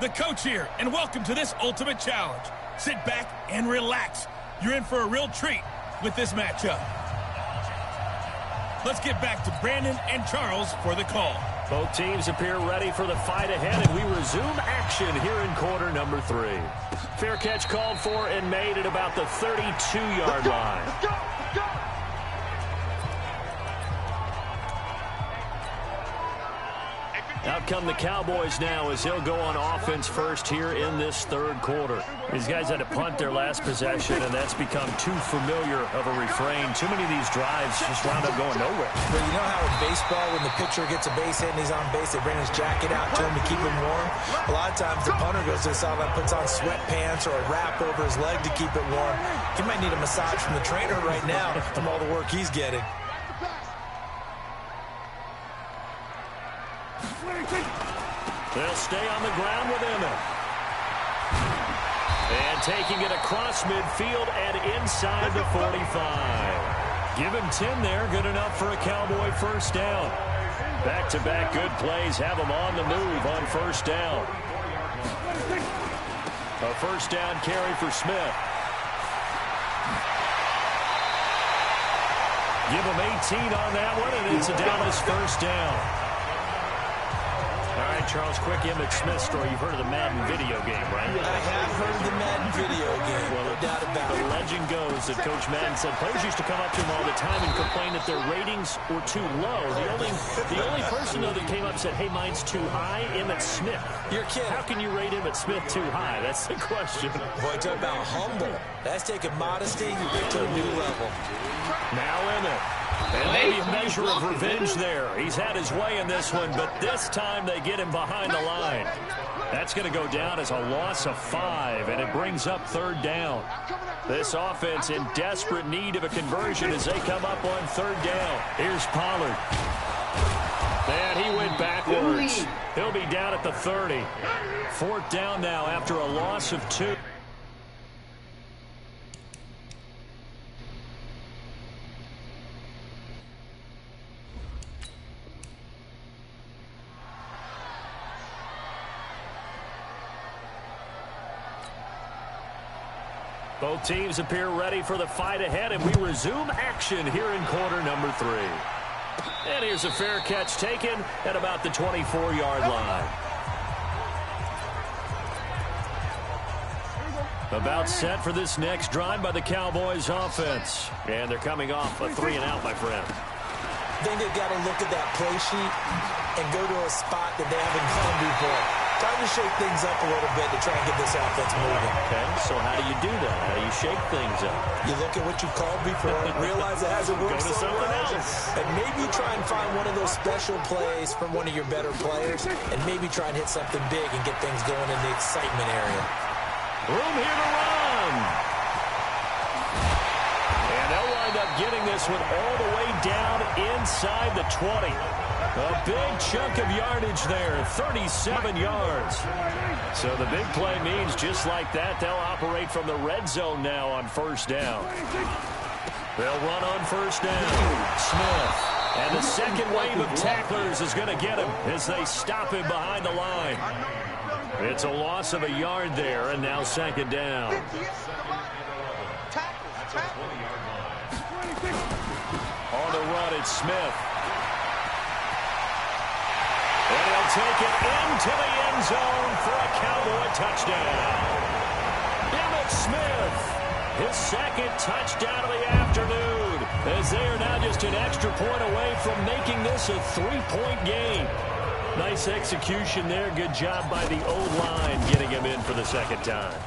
The coach here, and welcome to this ultimate challenge. Sit back and relax. You're in for a real treat with this matchup. Let's get back to Brandon and Charles for the call. Both teams appear ready for the fight ahead, and we resume action here in quarter number 3. Fair catch called for and made at about the 32-yard line. Let's go! Out come the Cowboys now as he'll go on offense first here in this third quarter. These guys had to punt their last possession, and that's become too familiar of a refrain. Too many of these drives just wound up going nowhere. But you know how in baseball, when the pitcher gets a base hit and he's on base, they bring his jacket out to him to keep him warm? A lot of times the punter goes to the sideline, puts on sweatpants or a wrap over his leg to keep it warm. He might need a massage from the trainer right now from all the work he's getting. They'll stay on the ground with Emmett. And taking it across midfield and inside the 45. Give him 10 there. Good enough for a Cowboy first down. Back-to-back good plays have him on the move on first down. A first down carry for Smith. Give him 18 on that one, and it's a Dallas first down. All right, Charles, quick Emmitt Smith story. You've heard of the Madden video game, right? I have heard of the Madden video game, well, no doubt about it. The legend goes that Coach Madden said players used to come up to him all the time and complain that their ratings were too low. The only person, though, that came up and said, hey, mine's too high, Emmitt Smith. You're kidding. How can you rate Emmitt Smith too high? That's the question. Boy, talk about humble. That's taking modesty to a new level. Now Emmett. And maybe a measure of revenge there. He's had his way in this one, but this time they get him behind the line. That's going to go down as a loss of 5, and it brings up third down. This offense in desperate need of a conversion as they come up on third down. Here's Pollard. And he went backwards. He'll be down at the 30. Fourth down now after a loss of 2. Both teams appear ready for the fight ahead, and we resume action here in quarter number 3. And here's a fair catch taken at about the 24-yard line. About set for this next drive by the Cowboys offense. And they're coming off a 3-and-out, my friend. I think they've got to look at that play sheet and go to a spot that they haven't gone before. Time to shake things up a little bit to try and get this offense moving. Okay, so how do you do that? How do you shake things up? You look at what you called before, realize it hasn't worked so well, and maybe try and find one of those special plays from one of your better players, and maybe try and hit something big and get things going in the excitement area. Room here to run. And they'll wind up getting this one all the way down inside the 20. A big chunk of yardage there, 37 yards. So the big play means just like that, they'll operate from the red zone now on first down. They'll run on first down. Smith. And the second wave of tacklers is going to get him as they stop him behind the line. It's a loss of a yard there, and now second down. On the run, it's Smith. And he'll take it into the end zone for a Cowboy touchdown. Emmitt Smith, his second touchdown of the afternoon, as they are now just an extra point away from making this a 3-point game. Nice execution there. Good job by the O-line getting him in for the second time.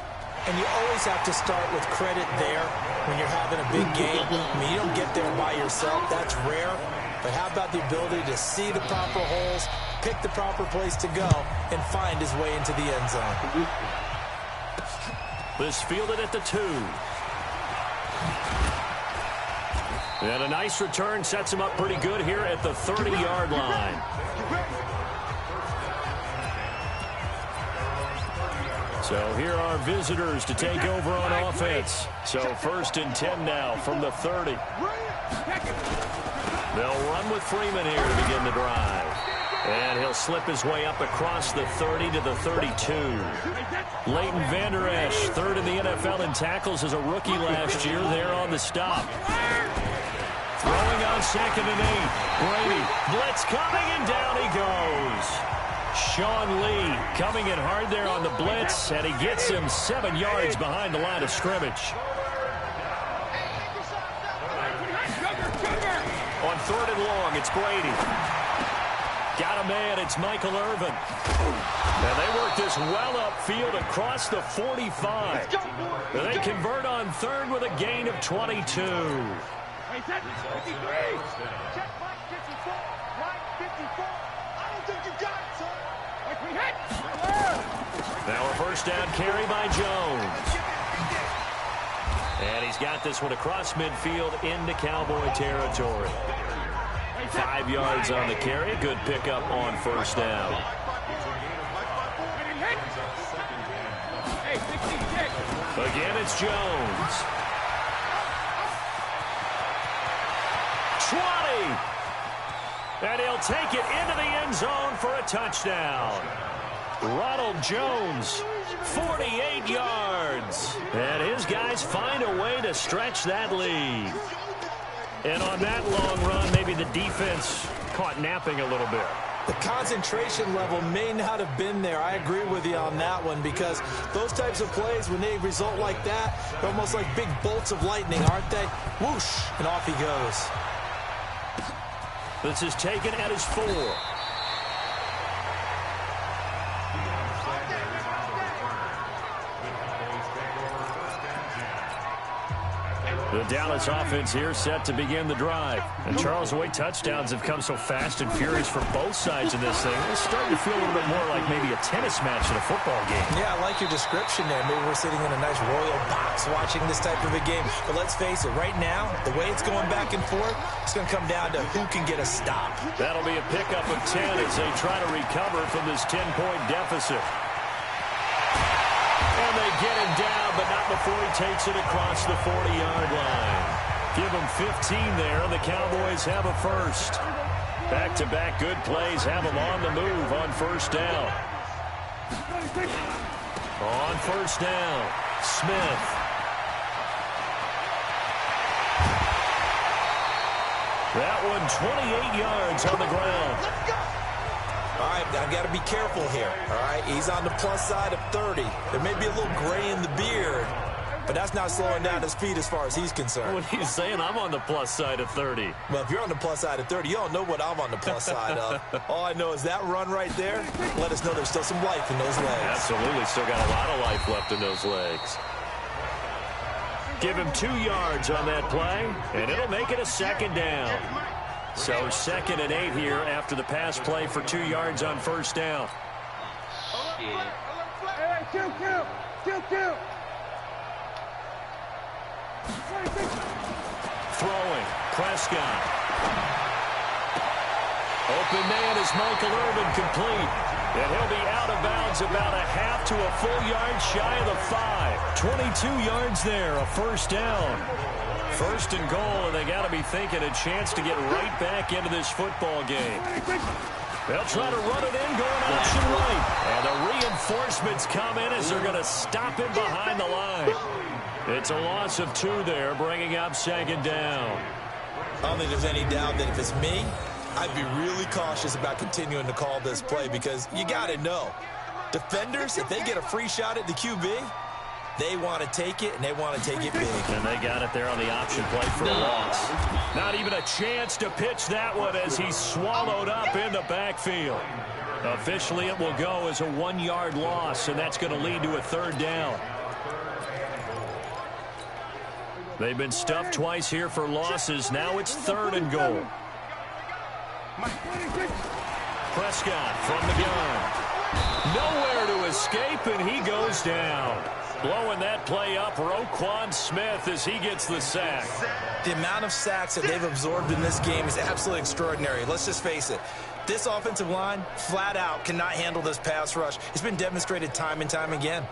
And you always have to start with credit there when you're having a big game. I mean, you don't get there by yourself. That's rare. But how about the ability to see the proper holes, pick the proper place to go, and find his way into the end zone? This fielded at the 2. And a nice return sets him up pretty good here at the 30-yard line. So here are visitors to take over on offense. So 1st and 10 now from the 30. They'll run with Freeman here to begin the drive. And he'll slip his way up across the 30 to the 32. Leighton Vander Esch, third in the NFL in tackles as a rookie last year, there on the stop. Throwing on 2nd and 8. Brady, blitz coming, and down he goes. Sean Lee coming in hard there on the blitz, and he gets him 7 yards behind the line of scrimmage. On 3rd and long, it's Brady. Got a man, it's Michael Irvin. And they work this well upfield across the 45. And they convert on 3rd with a gain of 22. Now a first down carry by Jones. And he's got this one across midfield into Cowboy territory. 5 yards on the carry. Good pickup on first down. Again, it's Jones. 20. And he'll take it into the end zone for a touchdown. Ronald Jones, 48 yards. And his guys find a way to stretch that lead. And on that long run, maybe the defense caught napping a little bit. The concentration level may not have been there. I agree with you on that one, because those types of plays, when they result like that, they're almost like big bolts of lightning, aren't they? Whoosh, and off he goes. This is taken at his 4. The Dallas offense here set to begin the drive. And Charles, the way touchdowns have come so fast and furious for both sides of this thing, it's starting to feel a little bit more like maybe a tennis match in a football game. Yeah, I like your description there. Maybe we're sitting in a nice royal box watching this type of a game. But let's face it, right now, the way it's going back and forth, it's going to come down to who can get a stop. That'll be a pickup of 10 as they try to recover from this 10-point deficit. And they get him down, but not before he takes it across the 40-yard line. Give him 15 there, and the Cowboys have a first. Back-to-back good plays have them on the move on first down. On first down, Smith. That one 28 yards on the ground. All right, I've got to be careful here, all right? He's on the plus side of 30. There may be a little gray in the beard, but that's not slowing down his speed as far as he's concerned. What are you saying? I'm on the plus side of 30. Well, if you're on the plus side of 30, you don't know what I'm on the plus side of. All I know is that run right there let us know there's still some life in those legs. Absolutely, still got a lot of life left in those legs. Give him 2 yards on that play, and it'll make it a second down. So 2nd and 8 here after the pass play for 2 yards on first down. Throwing, Prescott. Open man is Michael Irvin, complete. And he'll be out of bounds about a half to a full yard shy of the 5. 22 yards there, a first down. First and goal, and they got to be thinking a chance to get right back into this football game. They'll try to run it in, going option right. And the reinforcements come in as they're going to stop him behind the line. It's a loss of 2 there, bringing up second down. I don't think there's any doubt that if it's me, I'd be really cautious about continuing to call this play, because you got to know, defenders, if they get a free shot at the QB, they want to take it, and they want to take it big. And they got it there on the option play for a loss. Not even a chance to pitch that one as he's swallowed up in the backfield. Officially, it will go as a 1-yard loss, and that's going to lead to a third down. They've been stuffed twice here for losses. Now it's 3rd and goal. Prescott from the gun. Nowhere to escape, and he goes down. Blowing that play up, Roquan Smith, as he gets the sack. The amount of sacks that they've absorbed in this game is absolutely extraordinary. Let's just face it. This offensive line, flat out, cannot handle this pass rush. It's been demonstrated time and time again.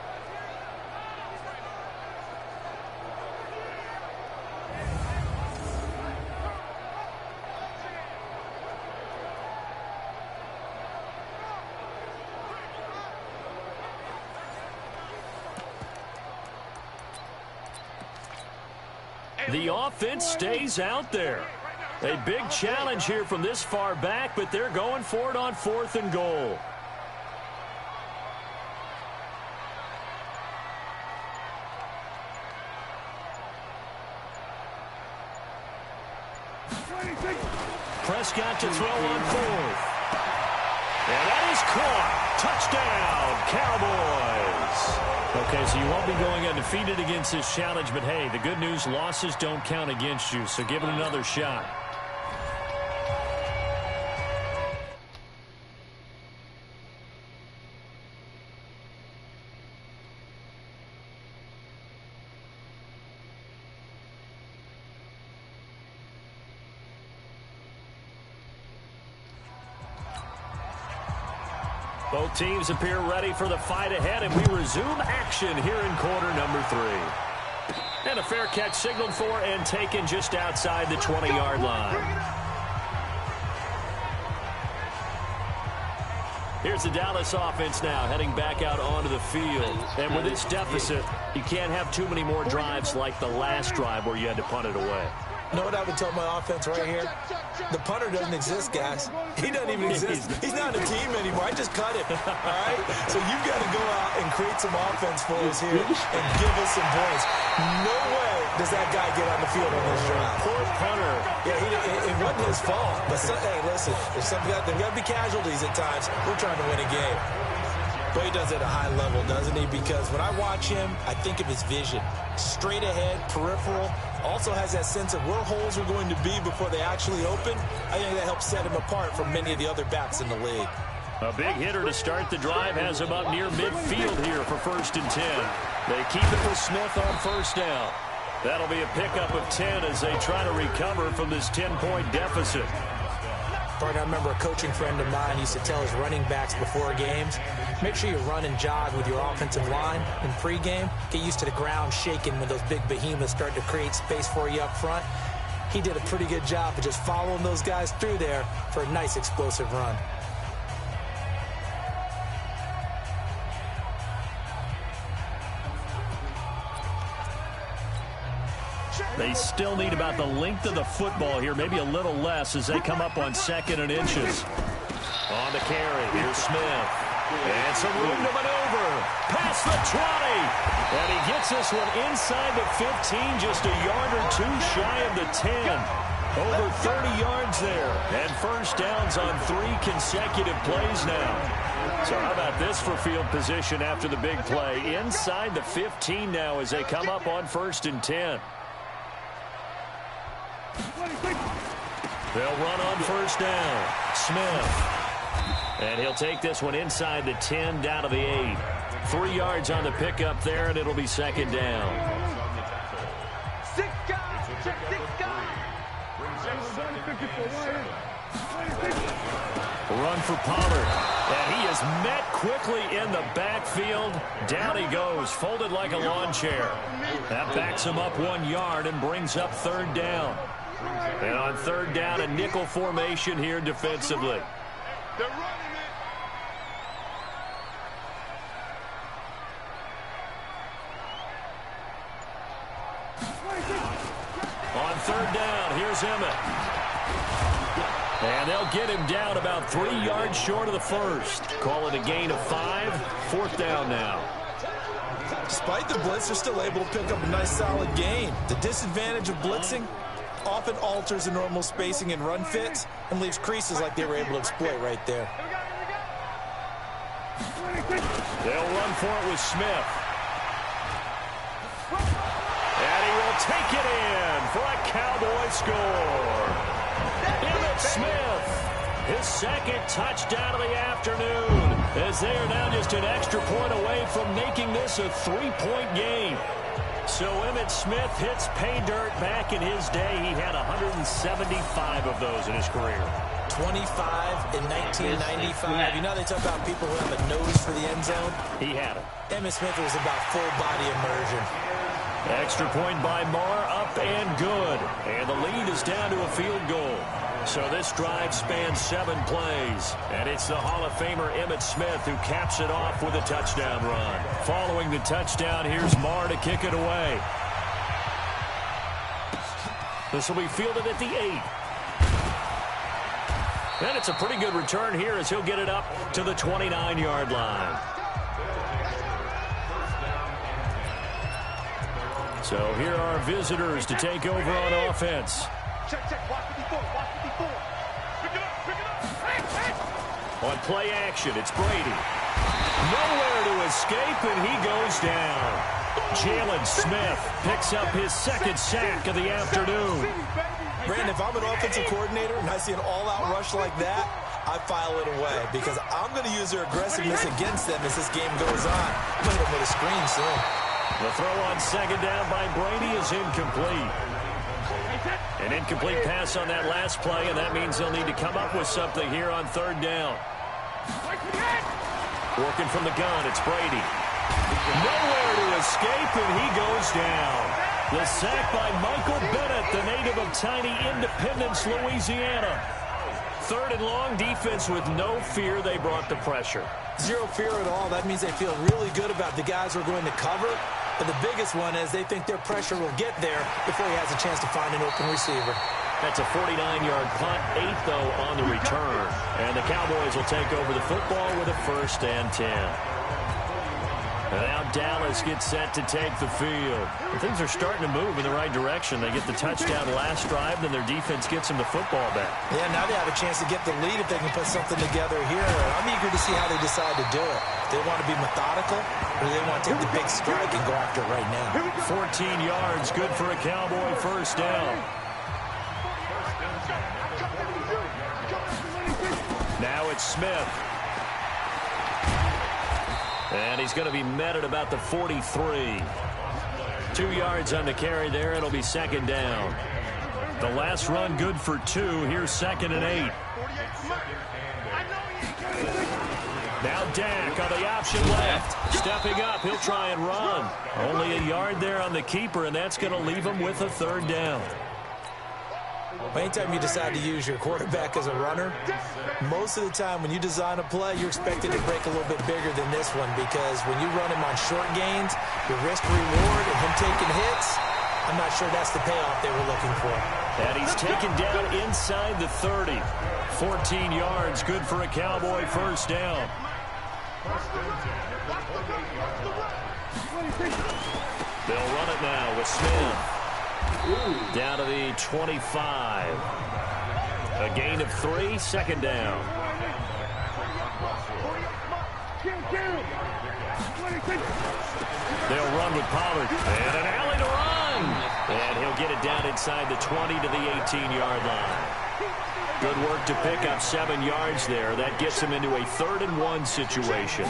The offense stays out there. A big challenge here from this far back, but they're going for it on 4th and goal. Prescott to throw on 4th. And that is caught. Touchdown, Cowboys. Okay, so you won't be going undefeated against this challenge, but hey, the good news, losses don't count against you, so give it another shot. Both teams appear ready for the fight ahead, and we resume action here in quarter number 3. And a fair catch signaled for and taken just outside the 20-yard line. Here's the Dallas offense now heading back out onto the field. And with this deficit, you can't have too many more drives like the last drive where you had to punt it away. You know what I would tell my offense right here? The punter doesn't exist, guys. He doesn't even exist. He's not a team anymore. I just cut him, all right? So you've got to go out and create some offense for us here and give us some points. No way does that guy get on the field on this drive. Poor punter. Yeah, it wasn't his fault. But, hey, listen, there's got to be casualties at times. We're trying to win a game. But he does it at a high level, doesn't he? Because when I watch him, I think of his vision. Straight ahead, peripheral. Also has that sense of where holes are going to be before they actually open. I think that helps set him apart from many of the other backs in the league. A big hitter to start the drive has him up near midfield here for 1st and 10. They keep it with Smith on 1st down. That'll be a pickup of 10 as they try to recover from this 10-point deficit. I remember a coaching friend of mine used to tell his running backs before games, make sure you run and jog with your offensive line in pregame. Get used to the ground shaking when those big behemoths start to create space for you up front. He did a pretty good job of just following those guys through there for a nice explosive run. They still need about the length of the football here, maybe a little less as they come up on 2nd and inches. On the carry, here's Smith. And some room to maneuver. Past the 20. And he gets this one inside the 15, just a yard or two shy of the 10. Over 30 yards there. And 1st downs on 3 consecutive plays now. So how about this for field position after the big play? Inside the 15 now as they come up on 1st and 10. They'll run on 1st down. Smith. And he'll take this one inside the 10 down to the 8. 3 yards on the pickup there, and it'll be 2nd down. 6 guys. Check 6 guys. Run for Pollard. And he is met quickly in the backfield. Down he goes, folded like a lawn chair. That backs him up 1 yard and brings up 3rd down. And on 3rd down, a nickel formation here defensively. They're running it. On 3rd down, here's Emmett. And they'll get him down about 3 yards short of the 1st. Call it a gain of 5. 4th down now. Despite the blitz, they're still able to pick up a nice solid gain. The disadvantage of blitzing often alters the normal spacing and run fits and leaves creases like they were able to exploit right there. They'll run for it with Smith. And he will take it in for a Cowboy score. Emmitt Smith, his 2nd touchdown of the afternoon, as they are now just an extra point away from making this a 3-point game. So Emmitt Smith hits pay dirt. Back in his day, he had 175 of those in his career. 25 in 1995. You know they talk about people who have a nose for the end zone? He had it. Emmitt Smith was about full body immersion. Extra point by Marr, up and good. And the lead is down to a field goal. So this drive spans 7 plays. And it's the Hall of Famer Emmitt Smith who caps it off with a touchdown run. Following the touchdown, here's Marr to kick it away. This will be fielded at the 8. And it's a pretty good return here as he'll get it up to the 29-yard line. So here are visitors to take over on offense. Check, watch 54, watch 54. Pick it up. On play action, it's Brady. Nowhere to escape, and he goes down. Jalen Smith picks up his second sack of the afternoon. Brandon, if I'm an offensive coordinator and I see an all-out rush like that, I file it away because I'm going to use their aggressiveness against them as this game goes on. I'm going to hit them with a screen soon. The throw on second down by Brady is incomplete. An incomplete pass on that last play, and that means they'll need to come up with something here on third down. Working from the gun, it's Brady. Nowhere to escape, and he goes down. The sack by Michael Bennett, the native of tiny Independence, Louisiana. Third and long, defense with no fear. They brought the pressure. Zero fear at all. That means they feel really good about the guys who are going to cover. But the biggest one is they think their pressure will get there before he has a chance to find an open receiver. That's a 49-yard punt, 8 though on the return. And the Cowboys will take over the football with a 1st and 10. And now Dallas gets set to take the field. And things are starting to move in the right direction. They get the touchdown last drive, then their defense gets them the football back. Yeah, now they have a chance to get the lead if they can put something together here. I'm eager to see how they decide to do it. They want to be methodical, or they want to take the big strike and go after it right now. 14 yards, good for a Cowboy 1st down. Now it's Smith. And he's going to be met at about the 43. 2 yards on the carry there. It'll be 2nd down. The last run good for 2. Here's 2nd and 8. Now Dak on the option left. Stepping up. He'll try and run. Only a yard there on the keeper, and that's going to leave him with a 3rd down. Anytime you decide to use your quarterback as a runner, most of the time when you design a play, you're expected to break a little bit bigger than this one because when you run him on short gains, your risk-reward and him taking hits, I'm not sure that's the payoff they were looking for. And he's taken down inside the 30. 14 yards, good for a Cowboy 1st down. They'll run it now with Smith. Down to the 25. A gain of 3, 2nd down. They'll run with Pollard. And an alley to run. And he'll get it down inside the 20 to the 18-yard line. Good work to pick up 7 yards there. That gets him into a 3rd and 1 situation.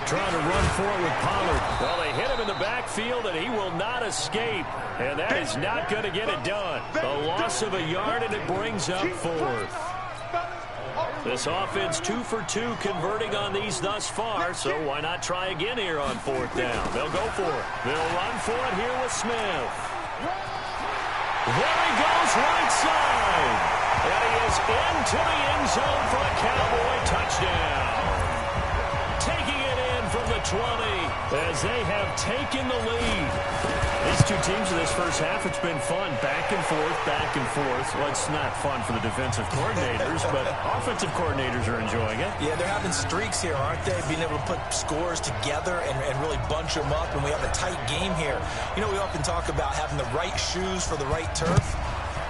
Trying to run for it with Pollard. Well, they hit him in the backfield, and he will not escape. And that is not going to get it done. A loss of a yard, and it brings up 4th. This offense 2 for 2 converting on these thus far, so why not try again here on 4th down? They'll go for it. They'll run for it here with Smith. There he goes right side. And he is into the end zone for a Cowboy touchdown. Taking it in from the 20 as they have taken the lead. These two teams in this first half, it's been fun. Back and forth, back and forth. Well, it's not fun for the defensive coordinators, but offensive coordinators are enjoying it. Yeah, they're having streaks here, aren't they? Being able to put scores together and really bunch them up, and we have a tight game here. You know, we often talk about having the right shoes for the right turf.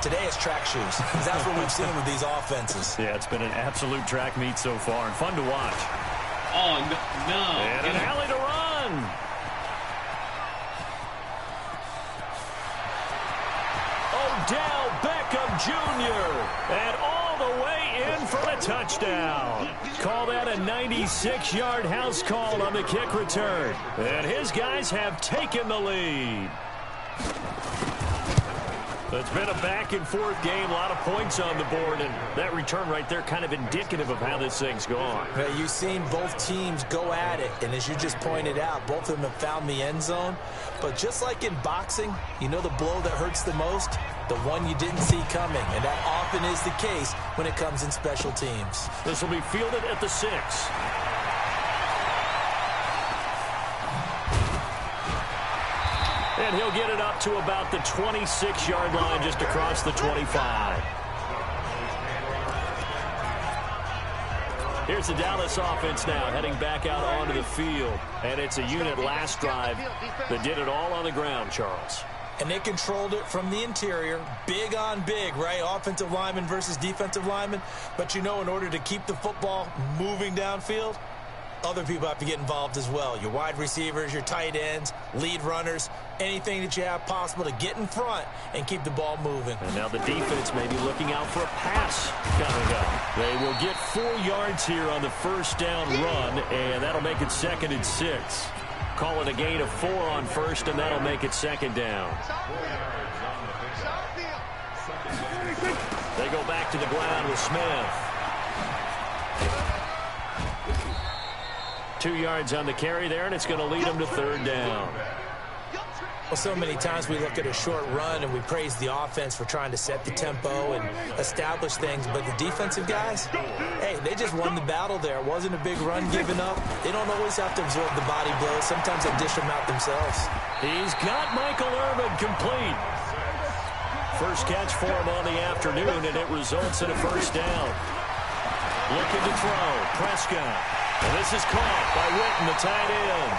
Today it's track shoes. That's what we've seen with these offenses. Yeah, it's been an absolute track meet so far and fun to watch. Oh, no. And an alley to run. Odell Beckham Jr. And all the way in for a touchdown. Call that a 96-yard house call on the kick return. And his guys have taken the lead. It's been a back-and-forth game, a lot of points on the board, and that return right there kind of indicative of how this thing's gone. Well, you've seen both teams go at it, and as you just pointed out, both of them have found the end zone. But just like in boxing, you know the blow that hurts the most? The one you didn't see coming, and that often is the case when it comes in special teams. This will be fielded at the 6. And he'll get it up to about the 26-yard line, just across the 25. Here's the Dallas offense now, heading back out onto the field. And it's a unit last drive that did it all on the ground, Charles. And they controlled it from the interior, big on big, right? Offensive lineman versus defensive lineman. But, you know, in order to keep the football moving downfield, other people have to get involved as well. Your wide receivers, your tight ends, lead runners, anything that you have possible to get in front and keep the ball moving. And now the defense may be looking out for a pass coming up. They will get 4 yards here on the first down run, and that'll make it 2nd and 6. Call it a gain of 4 on first, and that'll make it 2nd down. They go back to the ground with Smith. 2 yards on the carry there, and it's going to lead them to 3rd down. Well, so many times we look at a short run and we praise the offense for trying to set the tempo and establish things, but the defensive guys, hey, they just won the battle there. It wasn't a big run given up. They don't always have to absorb the body blows. Sometimes they dish them out themselves. He's got Michael Irvin complete. First catch for him on the afternoon, and it results in a first down. Looking to throw, Prescott. And this is caught by Witten, the tight end.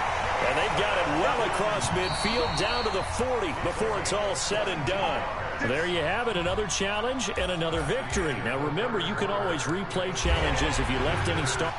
And they've got it well across midfield, down to the 40 before it's all said and done. There you have it, another challenge and another victory. Now remember, you can always replay challenges if you left any start.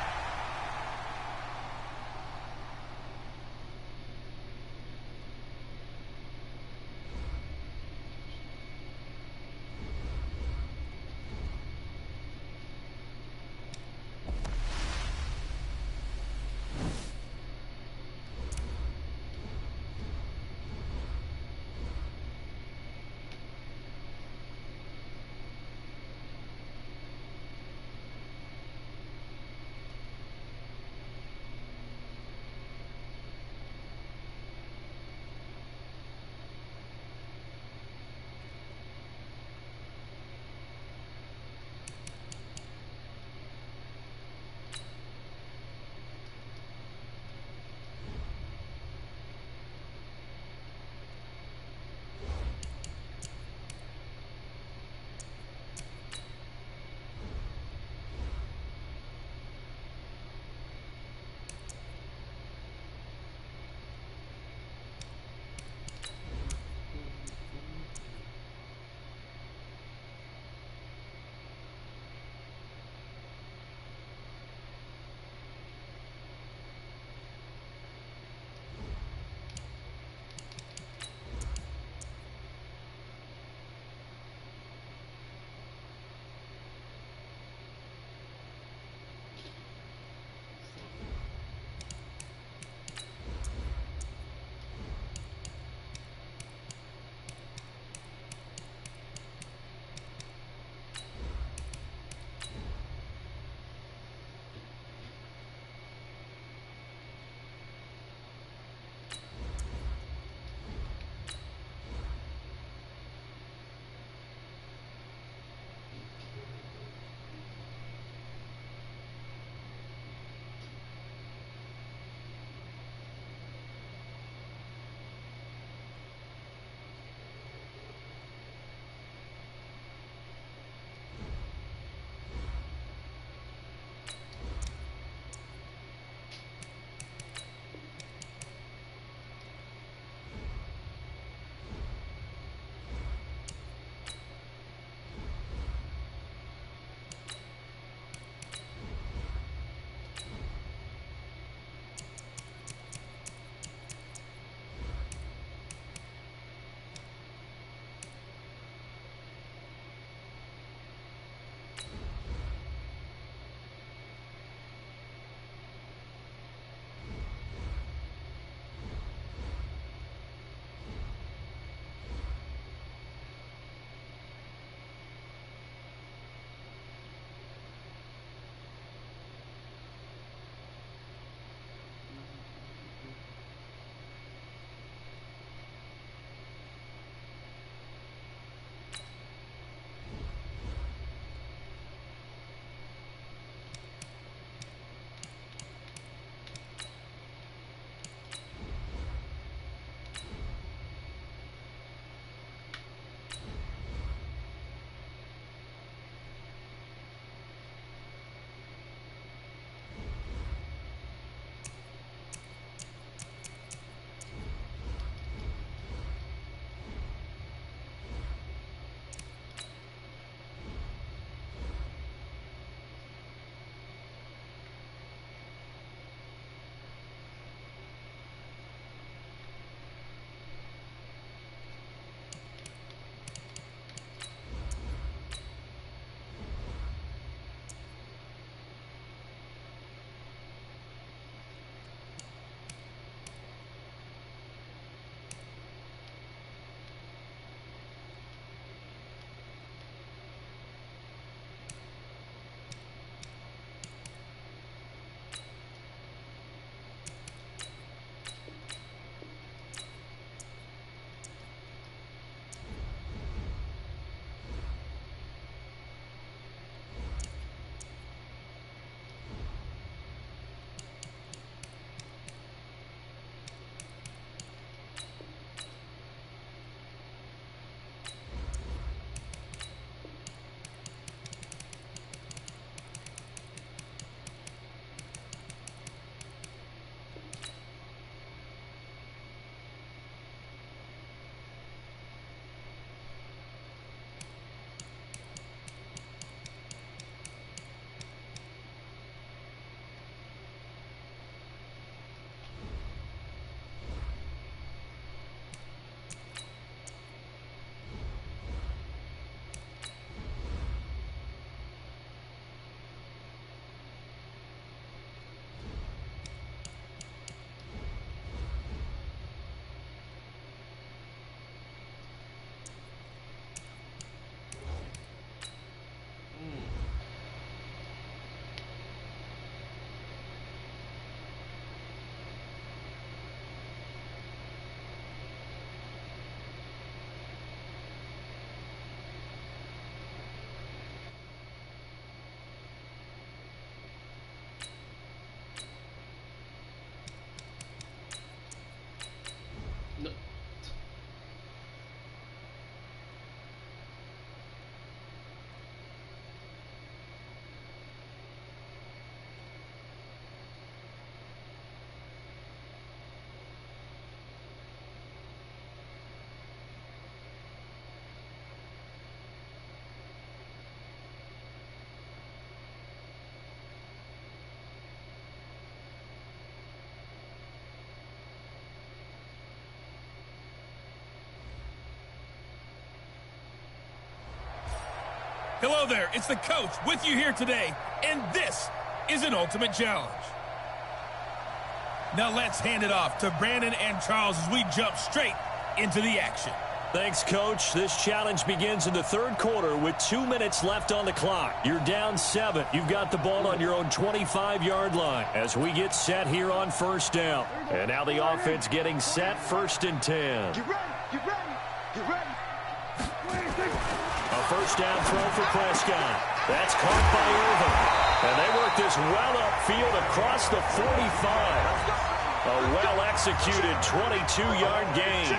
Hello there, it's the coach with you here today, and this is an Ultimate Challenge. Now let's hand it off to Brandon and Charles as we jump straight into the action. Thanks, Coach. This challenge begins in the third quarter with 2 minutes left on the clock. You're down 7. You've got the ball on your own 25-yard line as we get set here on first down. And now the offense getting set, 1st and 10. Get ready, get ready, get ready. A first down throw for Prescott. That's caught by Irvin. And they work this well upfield across the 45. A well-executed 22-yard gain.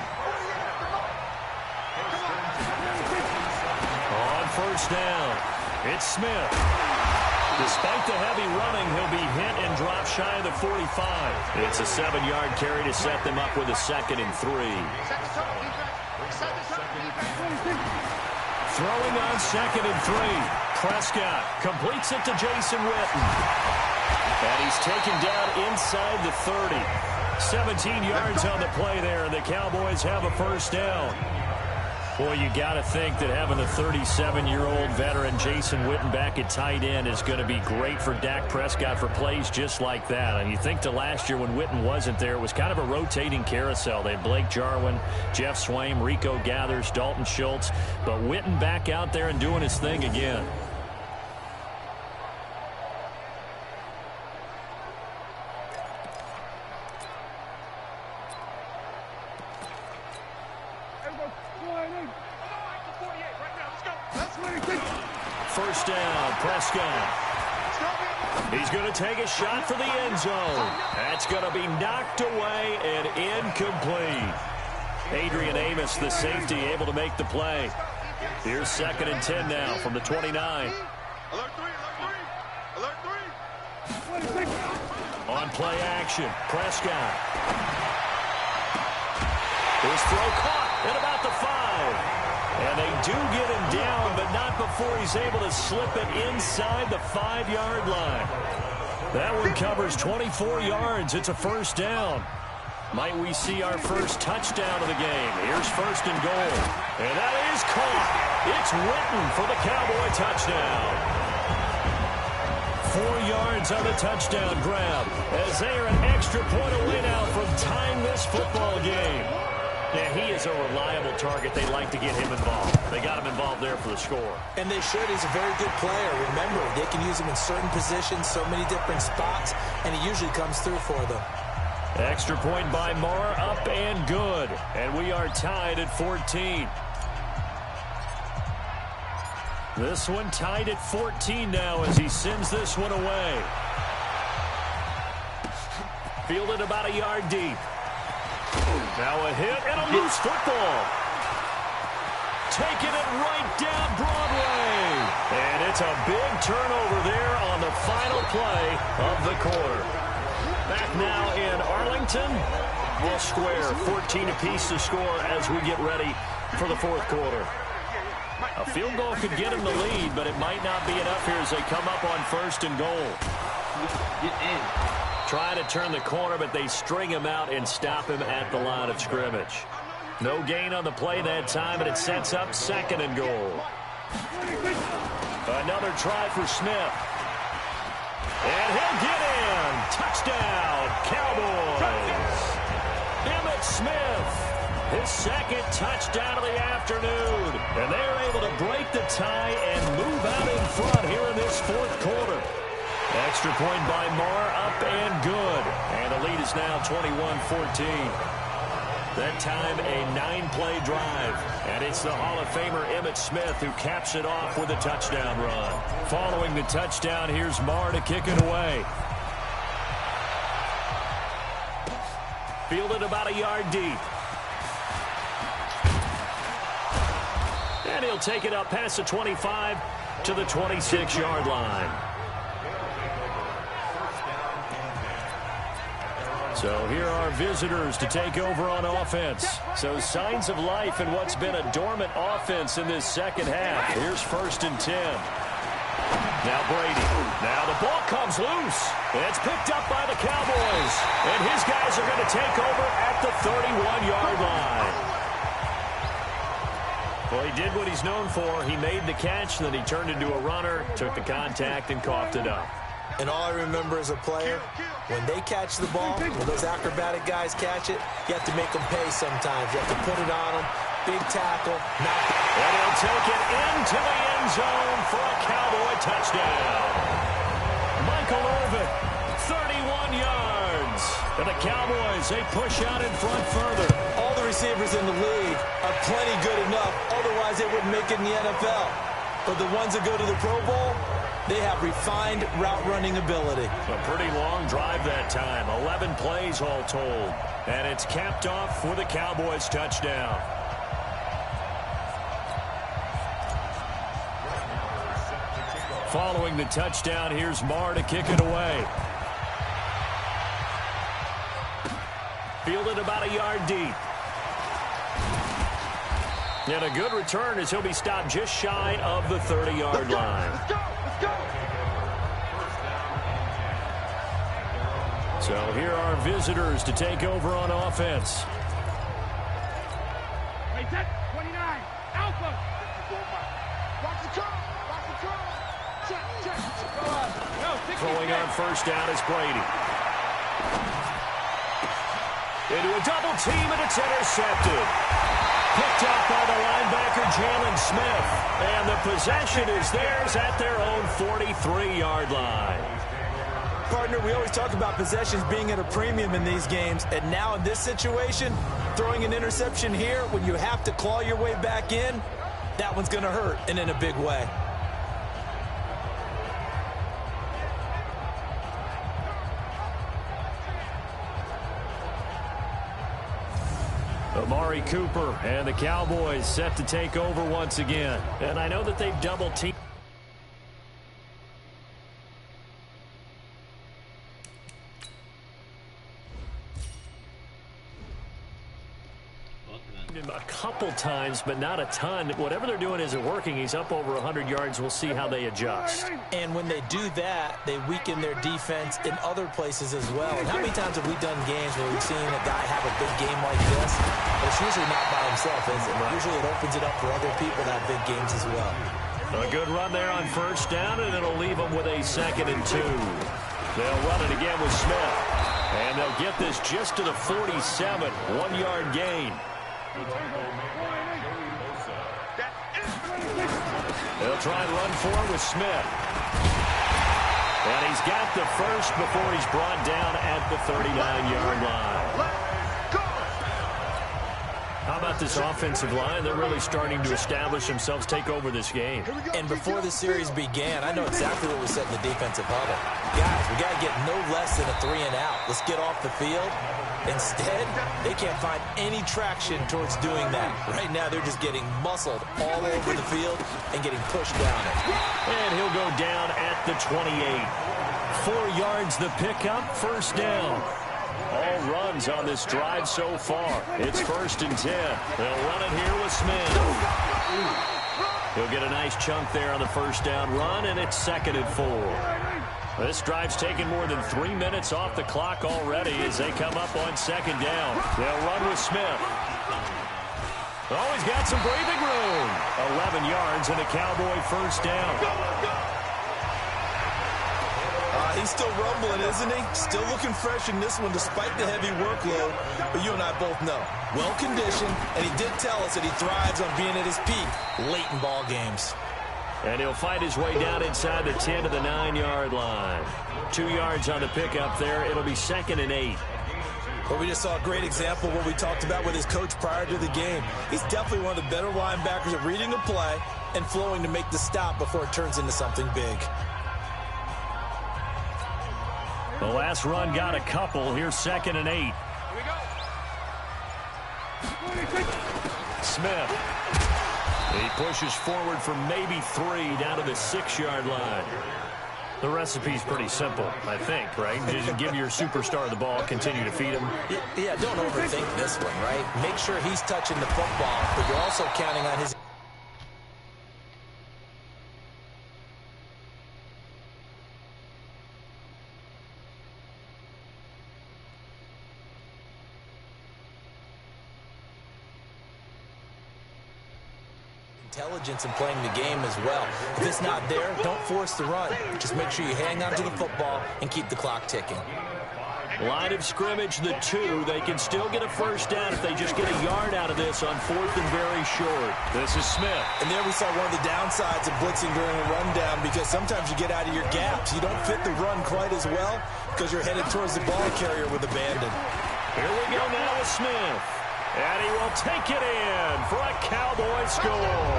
On first down, it's Smith. Despite the heavy running, he'll be hit and drop shy of the 45. It's a 7-yard carry to set them up with a 2nd and 3. Throwing on 2nd and 3. Prescott completes it to Jason Witten. And he's taken down inside the 30. 17 yards on the play there, and the Cowboys have a first down. Boy, you got to think that having the 37-year-old veteran Jason Witten back at tight end is going to be great for Dak Prescott for plays just like that. And you think to last year when Witten wasn't there, it was kind of a rotating carousel. They had Blake Jarwin, Jeff Swaim, Rico Gathers, Dalton Schultz. But Witten back out there and doing his thing again. First down, Prescott. He's going to take a shot for the end zone. That's going to be knocked away and incomplete. Adrian Amos, the safety, able to make the play. Here's 2nd and 10 now from the 29. Alert 3, alert 3, alert 3. On play action, Prescott. His throw caught at about the 5. And they do get him down, but not before he's able to slip it inside the 5-yard line. That one covers 24 yards. It's a first down. Might we see our first touchdown of the game? Here's 1st and goal. And that is caught. It's Witten for the Cowboy touchdown. 4 yards on the touchdown grab as they are an extra point away now from tying this football game. Yeah, he is a reliable target. They like to get him involved. They got him involved there for the score. And they should. He's a very good player. Remember, they can use him in certain positions, so many different spots, and he usually comes through for them. Extra point by Marr, up and good. And we are tied at 14. This one tied at 14 now as he sends this one away. Fielded about a yard deep. Now a hit and a loose football. Taking it right down Broadway. And it's a big turnover there on the final play of the quarter. Back now in Arlington. We'll square 14 apiece to score as we get ready for the 4th quarter. A field goal could get him the lead, but it might not be enough here as they come up on 1st and goal. Get in. Trying to turn the corner, but they string him out and stop him at the line of scrimmage. No gain on the play that time, and it sets up 2nd and goal. Another try for Smith. And he'll get in. Touchdown, Cowboys. Emmitt Smith, his 2nd touchdown of the afternoon. And they're able to break the tie and move out in front here in this 4th quarter. Extra point by Marr, up and good. And the lead is now 21-14. That time a 9-play drive. And it's the Hall of Famer Emmitt Smith who caps it off with a touchdown run. Following the touchdown, here's Marr to kick it away. Fielded about a yard deep. And he'll take it up past the 25 to the 26-yard line. So here are visitors to take over on offense. So signs of life in what's been a dormant offense in this 2nd half. Here's 1st and 10. Now Brady. Now the ball comes loose. It's picked up by the Cowboys. And his guys are going to take over at the 31-yard line. Well, he did what he's known for. He made the catch, then he turned into a runner, took the contact, and coughed it up. And all I remember as a player, when they catch the ball, when those acrobatic guys catch it, you have to make them pay sometimes. You have to put it on them. Big tackle. And he'll take it into the end zone for a Cowboy touchdown. Michael Irvin, 31 yards. And the Cowboys, they push out in front further. All the receivers in the league are plenty good enough. Otherwise, they wouldn't make it in the NFL. But the ones that go to the Pro Bowl, they have refined route running ability. A pretty long drive that time. 11 plays all told. And it's capped off with a Cowboys touchdown. Following the touchdown, here's Marr to kick it away. Fielded about a yard deep. And a good return as he'll be stopped just shy of the 30-yard line. Let's go! Let's go! So here are visitors to take over on offense. Hey, set 29. Alpha! Watch the curl! Watch the curl! Check, check. Throwing on first down is Brady. Into a double team, and it's intercepted. Picked up by the linebacker, Jalen Smith. And the possession is theirs at their own 43-yard line. Partner, we always talk about possessions being at a premium in these games. And now in this situation, throwing an interception here when you have to claw your way back in, that one's going to hurt, and in a big way. Amari Cooper and the Cowboys set to take over once again. And I know that they've double-teamed. A couple times, but not a ton. Whatever they're doing isn't working. He's up over 100 yards. We'll see how they adjust. And when they do that, they weaken their defense in other places as well. And how many times have we done games where we've seen a guy have a big game like this? But it's usually not by himself, is it? Usually it opens it up for other people to have big games as well. A good run there on first down, and it'll leave them with a 2nd and 2. They'll run it again with Smith. And they'll get this just to the 47. 1-yard gain. They'll try and run forward with Smith. And he's got the first before he's brought down at the 39-yard line. How about this offensive line? They're really starting to establish themselves, take over this game. And before the series began, I know exactly what we said in the defensive huddle. Guys, we got to get no less than a 3-and-out. Let's get off the field. Instead, they can't find any traction towards doing that. Right now, they're just getting muscled all over the field and getting pushed down it. And he'll go down at the 28. 4 yards the pickup, first down. All runs on this drive so far. It's 1st and 10. They'll run it here with Smith. He'll get a nice chunk there on the first down run, and it's 2nd and 4. This drive's taken more than 3 minutes off the clock already as they come up on 2nd down. They'll run with Smith. Oh, he's got some breathing room. 11 yards and a Cowboy first down. He's still rumbling, isn't he? Still looking fresh in this one despite the heavy workload. But you and I both know, well-conditioned, and he did tell us that he thrives on being at his peak late in ball games. And he'll fight his way down inside the 10 to the 9-yard line. 2 yards on the pickup there. It'll be 2nd and 8. But we just saw a great example of what we talked about with his coach prior to the game. He's definitely one of the better linebackers at reading a play and flowing to make the stop before it turns into something big. The last run got a couple. Here's 2nd and 8. Smith. He pushes forward for maybe 3 down to the 6-yard line. The recipe's pretty simple, I think, right? Just give your superstar the ball, continue to feed him. Yeah, don't overthink this one, right? Make sure he's touching the football, but you're also counting on his... Intelligence in playing the game as well. If it's not there, don't force the run. Just make sure you hang on to the football and keep the clock ticking. Line of scrimmage, the 2. They can still get a first down if they just get a yard out of this on 4th and very short. This is Smith. And there we saw one of the downsides of blitzing during a rundown, because sometimes you get out of your gaps. You don't fit the run quite as well because you're headed towards the ball carrier with abandon. Here we go now with Smith. And he will take it in for a Cowboy score.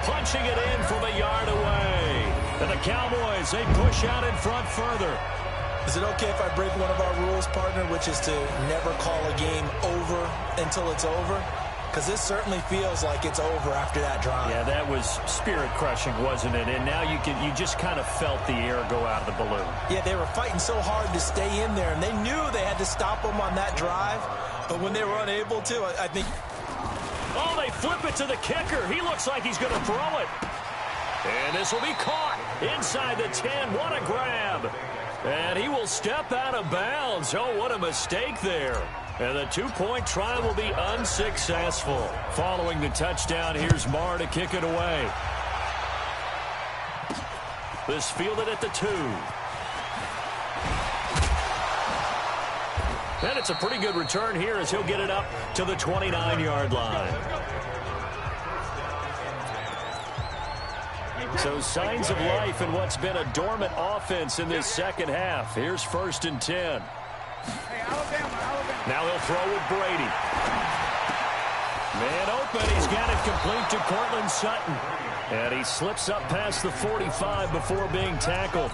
Punching it in from a yard away. And the Cowboys, they push out in front further. Is it okay if I break one of our rules, partner, which is to never call a game over until it's over? Because this certainly feels like it's over after that drive. Yeah, that was spirit-crushing, wasn't it? And now you just kind of felt the air go out of the balloon. Yeah, they were fighting so hard to stay in there, and they knew they had to stop them on that drive. But when they were unable to, I think... Oh, they flip it to the kicker. He looks like he's going to throw it. And this will be caught inside the 10. What a grab. And he will step out of bounds. Oh, what a mistake there. And the 2-point try will be unsuccessful. Following the touchdown, here's Marr to kick it away. This fielded at the 2. And it's a pretty good return here as he'll get it up to the 29-yard line. So signs of life in what's been a dormant offense in this second half. Here's 1st and 10. Now he'll throw with Brady. Man open. He's got it complete to Cortland Sutton. And he slips up past the 45 before being tackled.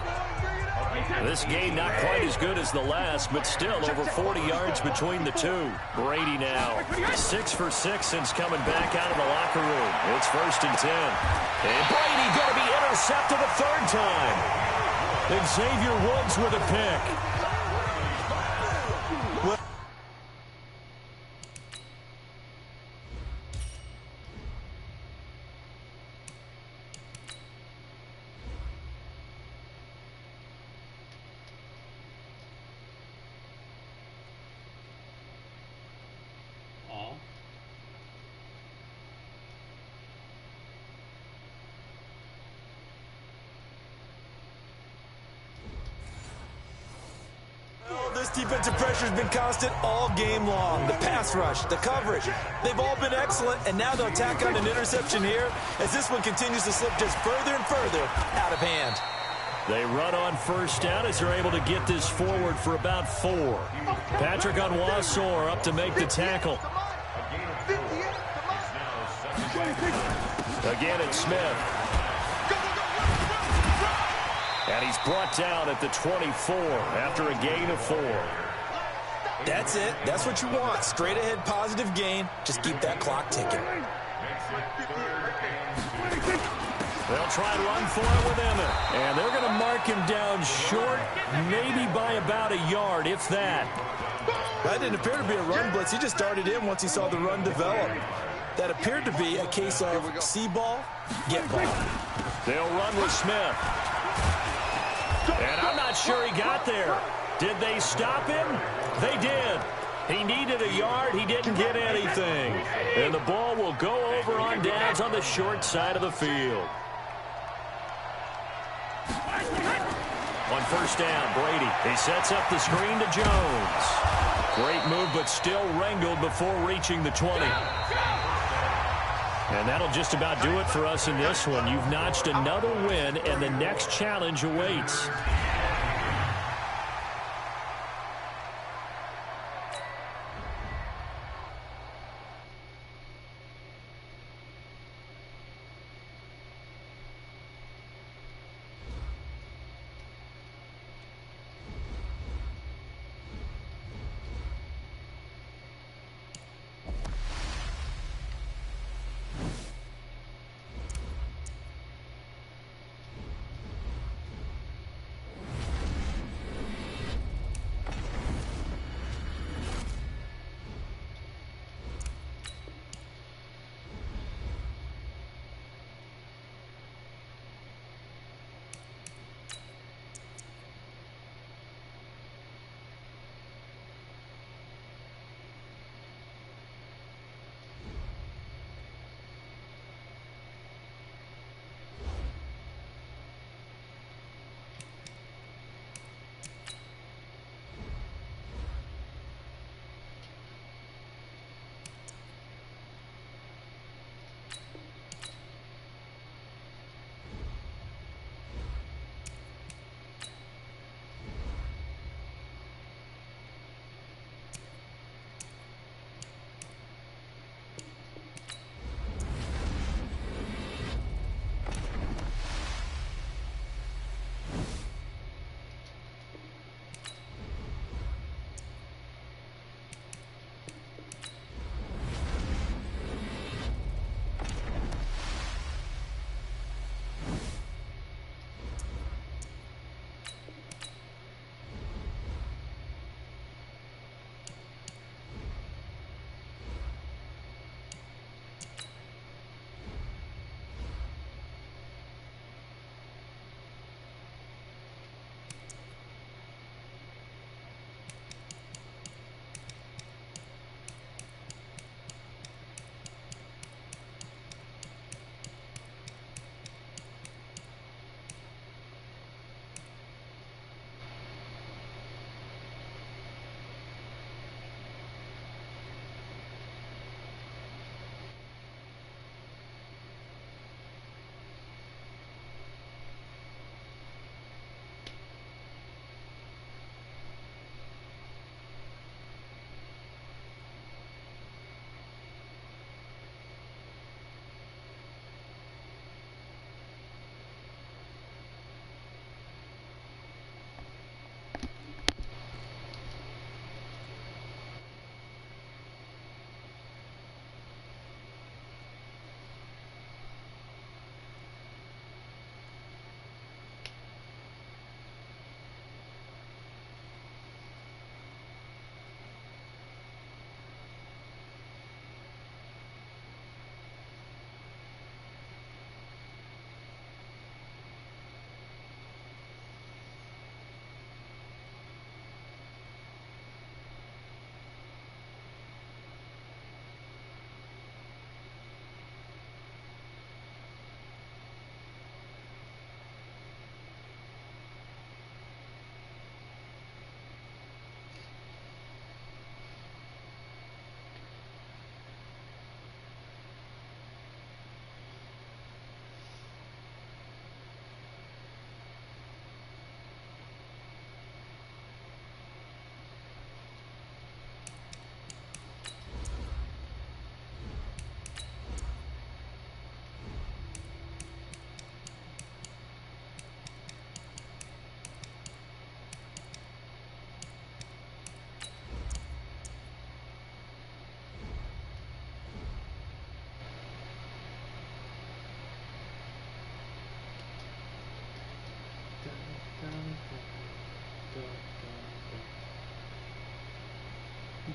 This game not quite as good as the last, but still over 40 yards between the two. Brady now 6 for 6 since coming back out of the locker room. It's 1st and 10. And Brady going to be intercepted a 3rd time. Xavier Woods with a pick. Defensive pressure has been constant all game long. The pass rush, the coverage, they've all been excellent, and now they'll tack on an interception here as this one continues to slip just further and further out of hand. They run on 1st down as they're able to get this forward for about 4. Patrick Onwuasor up to make the tackle. Again, it's Smith. And he's brought down at the 24 after a gain of 4. That's it. That's what you want. Straight ahead positive gain. Just keep that clock ticking. They'll try and run for it with Emmett. And they're going to mark him down short, maybe by about a yard, if that. That didn't appear to be a run blitz. He just darted in once he saw the run develop. That appeared to be a case of see ball, get ball. They'll run with Smith. And I'm not sure he got there. Did they stop him? They did. He needed a yard. He didn't get anything. And the ball will go over on downs on the short side of the field. On 1st down, Brady. He sets up the screen to Jones. Great move, but still wrangled before reaching the 20. And that'll just about do it for us in this one. You've notched another win, and the next challenge awaits.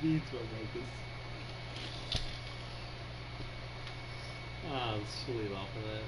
needs one like this. Ah, let's leave off of that.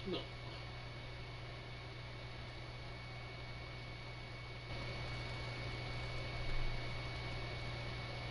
No.